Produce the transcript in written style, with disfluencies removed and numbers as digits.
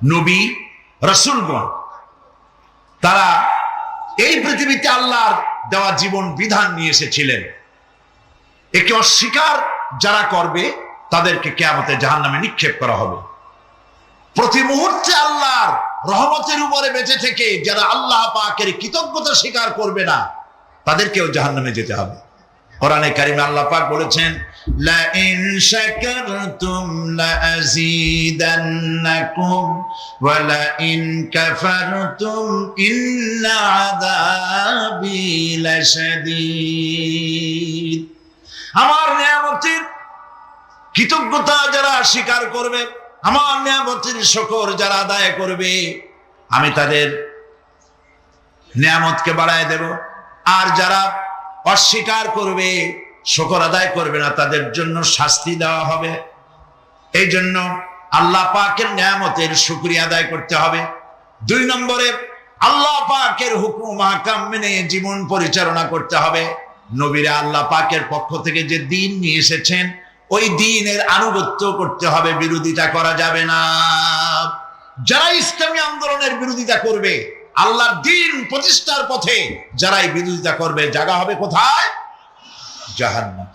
নবী রাসূলগণ তারা এই পৃথিবীতে আল্লাহর দেওয়া জীবন বিধান নিয়ে এসেছিলেন। একে অস্বীকার যারা করবে তাদেরকে কিয়ামতে জাহান্নামে নিক্ষেপ করা হবে। প্রতি মুহূর্তে আল্লাহর রহমতের উপরে বেঁচে থেকে যারা আল্লাহ পাকের কৃতজ্ঞতা স্বীকার করবে না তাদেরকেও জাহান্নামে যেতে হবে। কোরআনে কারিমে আল্লাহ পাক বলেছেন, লা ইন শাকারতুম লা আযীদান্নাকুম ওয়া লা ইন কাফারতুম ইন্না আযাবি লাশাদীদ। আমার নিয়ামতের কৃতজ্ঞতা যারা স্বীকার করবে, আমার নিয়ামতের শুকর যারা আদায় করবে, আমি তাদের নিয়ামতকে বাড়ায় দেব। আর যারা অস্বীকার করবে, শুকর আদায় করবে না, তাদের জন্য শাস্তি দেওয়া হবে। এই জন্য আল্লাহ পাকের নিয়ামতের শুকরিয়া আদায় করতে হবে। 2 নম্বরে আল্লাহ পাকের হুকুম আহকাম মেনে জীবন পরিচালনা করতে হবে। নবীরা আল্লাহ পাকের পক্ষ থেকে যে দ্বীন নিয়ে এসেছেন ওই দ্বীনের আনুগত্য করতে হবে, বিরোধিতা করা যাবে না। যারা ইসলামী আন্দোলনের বিরোধিতা করবে, আল্লাহর দ্বীন প্রতিষ্ঠার পথে যারাই বিরোধিতা করবে, জায়গা হবে কোথায়? জাহান্নাম।